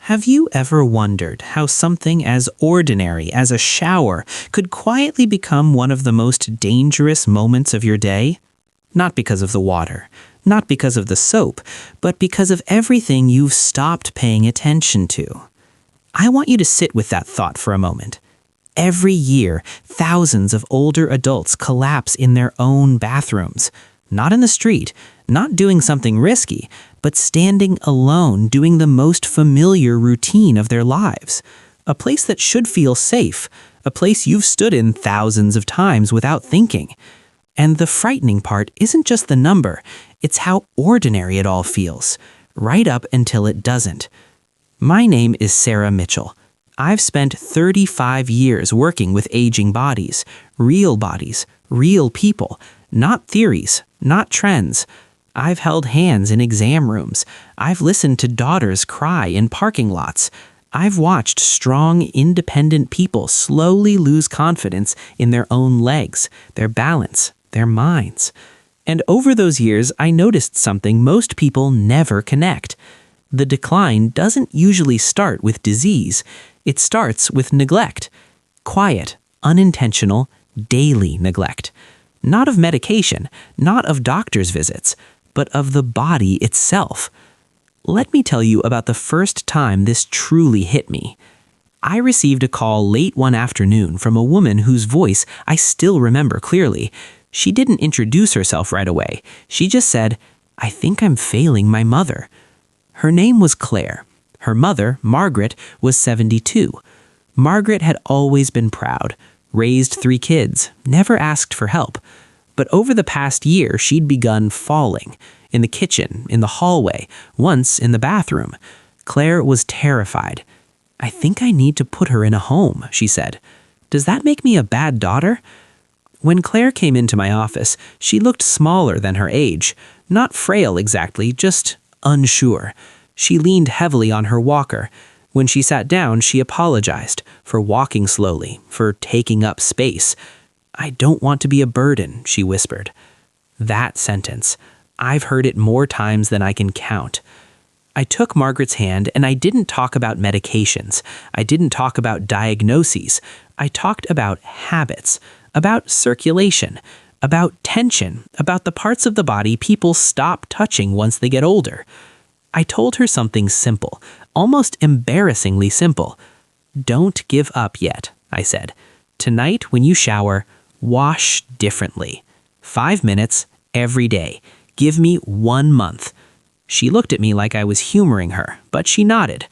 Have you ever wondered how something as ordinary as a shower could quietly become one of the most dangerous moments of your day? Not because of the water, not because of the soap, but because of everything you've stopped paying attention to. I want you to sit with that thought for a moment. Every year, thousands of older adults collapse in their own bathrooms. Not in the street, not doing something risky, but standing alone doing the most familiar routine of their lives. A place that should feel safe, a place you've stood in thousands of times without thinking. And the frightening part isn't just the number, it's how ordinary it all feels, right up until it doesn't. My name is Sarah Mitchell. I've spent 35 years working with aging bodies, real people, not theories, not trends. I've held hands in exam rooms. I've listened to daughters cry in parking lots. I've watched strong, independent people slowly lose confidence in their own legs, their balance, their minds. And over those years, I noticed something most people never connect. The decline doesn't usually start with disease. It starts with neglect. Quiet, unintentional, daily neglect. Not of medication, not of doctor's visits, but of the body itself. Let me tell you about the first time this truly hit me. I received a call late one afternoon from a woman whose voice I still remember clearly. She didn't introduce herself right away. She just said, "I think I'm failing my mother." Her name was Claire. Her mother, Margaret, was 72. Margaret had always been proud, raised 3 kids, never asked for help. But over the past year, she'd begun falling. In the kitchen, in the hallway, once in the bathroom. Claire was terrified. "I think I need to put her in a home," she said. "Does that make me a bad daughter?" When Claire came into my office, she looked smaller than her age. Not frail exactly, just unsure. She leaned heavily on her walker. When she sat down, she apologized for walking slowly, for taking up space. "I don't want to be a burden," she whispered. That sentence, I've heard it more times than I can count. I took Margaret's hand and I didn't talk about medications. I didn't talk about diagnoses. I talked about habits, about circulation, about tension, about the parts of the body people stop touching once they get older. I told her something simple, almost embarrassingly simple. "Don't give up yet," I said. "Tonight when you shower, wash differently. 5 minutes every day. Give me 1 month." She looked at me like I was humoring her, but she nodded.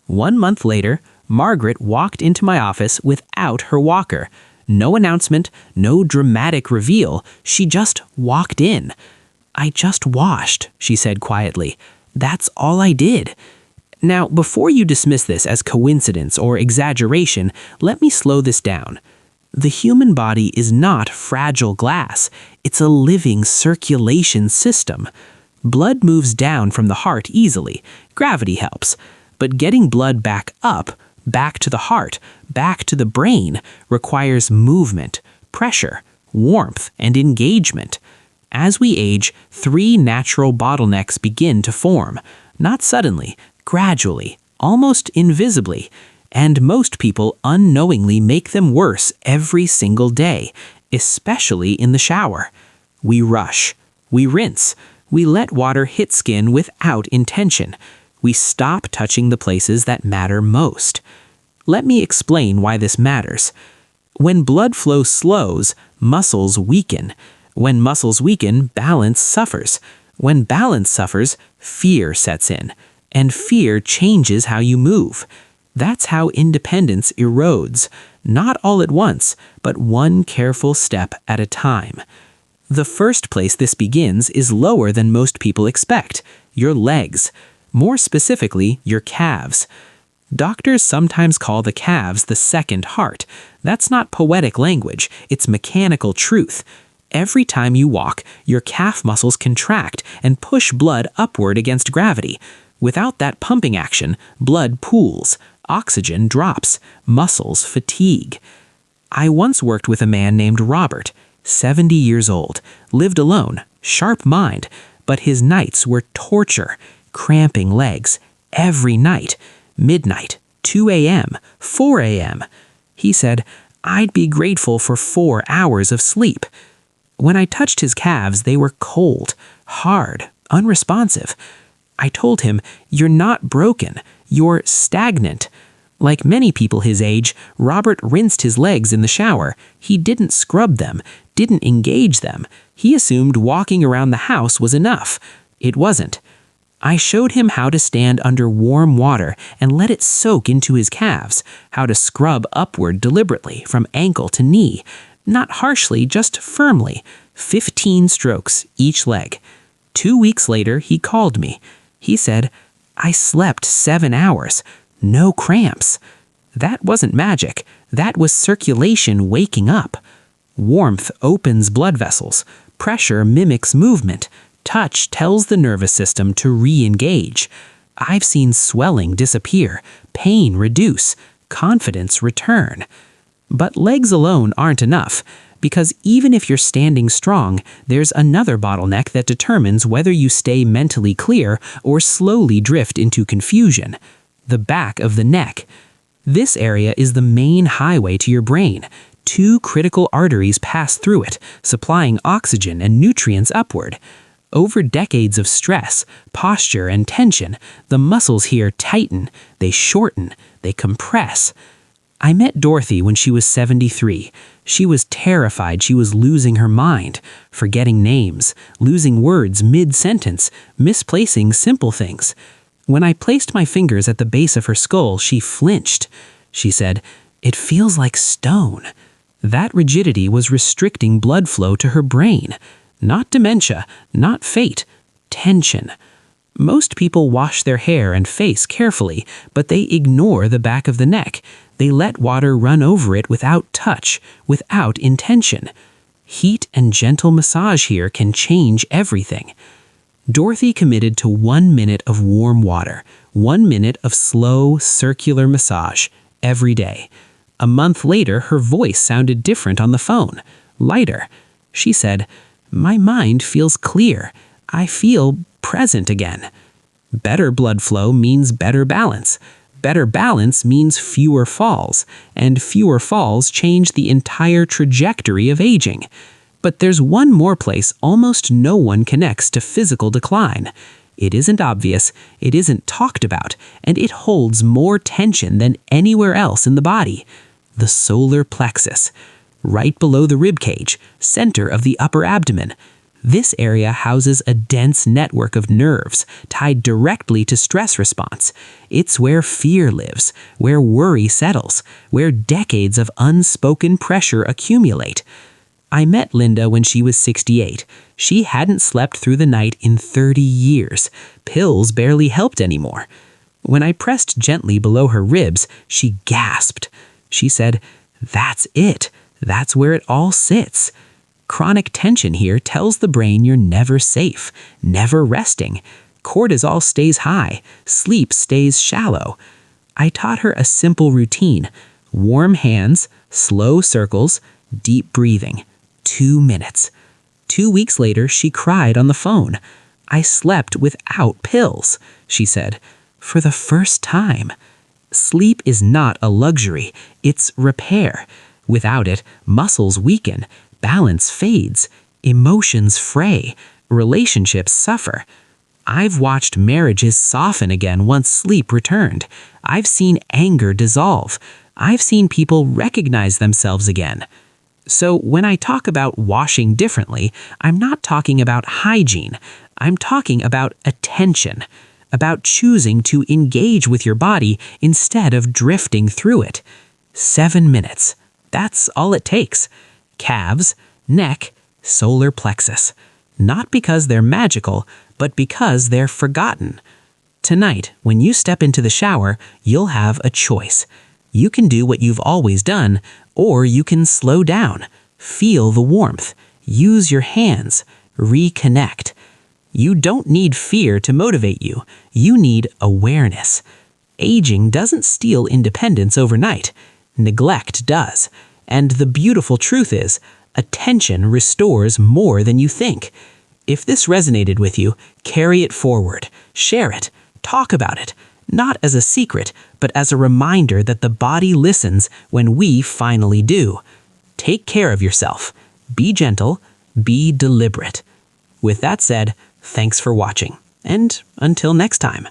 1 month later, Margaret walked into my office without her walker. No announcement, no dramatic reveal. She just walked in. "I just washed," she said quietly. "That's all I did." Now, before you dismiss this as coincidence or exaggeration, let me slow this down. The human body is not fragile glass. It's a living circulation system. Blood moves down from the heart easily. Gravity helps. But getting blood back up, back to the heart, back to the brain, requires movement, pressure, warmth, and engagement. As we age, 3 natural bottlenecks begin to form. Not suddenly, gradually, almost invisibly. And most people unknowingly make them worse every single day, especially in the shower. We rush. We rinse. We let water hit skin without intention. We stop touching the places that matter most. Let me explain why this matters. When blood flow slows, muscles weaken. When muscles weaken, balance suffers. When balance suffers, fear sets in. And fear changes how you move. That's how independence erodes, not all at once, but one careful step at a time. The first place this begins is lower than most people expect, your legs. More specifically, your calves. Doctors sometimes call the calves the second heart. That's not poetic language, it's mechanical truth. Every time you walk, your calf muscles contract and push blood upward against gravity. Without that pumping action, blood pools. Oxygen drops, muscles fatigue. I once worked with a man named Robert, 70 years old, lived alone, sharp mind, but his nights were torture, cramping legs, every night. midnight, 2 a.m., 4 a.m. He said, I'd be grateful for 4 hours of sleep. When I touched his calves, they were cold, hard, unresponsive. I told him, you're not broken, you're stagnant. Like many people his age, Robert rinsed his legs in the shower. He didn't scrub them, didn't engage them. He assumed walking around the house was enough. It wasn't. I showed him how to stand under warm water and let it soak into his calves, how to scrub upward deliberately from ankle to knee, not harshly, just firmly, 15 strokes each leg. 2 weeks later, he called me. He said, I slept 7 hours. No cramps. That wasn't magic. That was circulation waking up. Warmth opens blood vessels. Pressure mimics movement. Touch tells the nervous system to re-engage. I've seen swelling disappear, pain reduce, confidence return. But legs alone aren't enough, because even if you're standing strong, there's another bottleneck that determines whether you stay mentally clear or slowly drift into confusion. The back of the neck. This area is the main highway to your brain. 2 critical arteries pass through it, supplying oxygen and nutrients upward. Over decades of stress, posture, and tension, the muscles here tighten, they shorten, they compress. I met Dorothy when she was 73. She was terrified she was losing her mind, forgetting names, losing words mid-sentence, misplacing simple things. When I placed my fingers at the base of her skull, she flinched. She said, "It feels like stone." That rigidity was restricting blood flow to her brain. Not dementia, not fate, tension. Most people wash their hair and face carefully, but they ignore the back of the neck. They let water run over it without touch, without intention. Heat and gentle massage here can change everything. Dorothy committed to 1 minute of warm water, 1 minute of slow, circular massage, every day. A month later, her voice sounded different on the phone, lighter. She said, "My mind feels clear. I feel present again." Better blood flow means better balance. Better balance means fewer falls, and fewer falls change the entire trajectory of aging. But there's one more place almost no one connects to physical decline. It isn't obvious, it isn't talked about, and it holds more tension than anywhere else in the body. The solar plexus, right below the rib cage, center of the upper abdomen. This area houses a dense network of nerves tied directly to stress response. It's where fear lives, where worry settles, where decades of unspoken pressure accumulate. I met Linda when she was 68. She hadn't slept through the night in 30 years. Pills barely helped anymore. When I pressed gently below her ribs, she gasped. She said, "That's it. That's where it all sits." Chronic tension here tells the brain you're never safe, never resting. Cortisol stays high, sleep stays shallow. I taught her a simple routine: warm hands, slow circles, deep breathing. 2 minutes. 2 weeks later, she cried on the phone. "I slept without pills," she said, "for the first time." Sleep is not a luxury, it's repair. Without it, muscles weaken, balance fades, emotions fray, relationships suffer. I've watched marriages soften again once sleep returned. I've seen anger dissolve. I've seen people recognize themselves again. So when I talk about washing differently, I'm not talking about hygiene. I'm talking about attention, about choosing to engage with your body instead of drifting through it. 7 minutes. That's all it takes. Calves, neck, solar plexus. Not because they're magical, but because they're forgotten. Tonight, when you step into the shower, you'll have a choice. You can do what you've always done, or you can slow down, feel the warmth, use your hands, reconnect. You don't need fear to motivate you. You need awareness. Aging doesn't steal independence overnight. Neglect does. And the beautiful truth is, attention restores more than you think. If this resonated with you, carry it forward, share it, talk about it, not as a secret, but as a reminder that the body listens when we finally do. Take care of yourself. Be gentle. Be deliberate. With that said, thanks for watching, and until next time.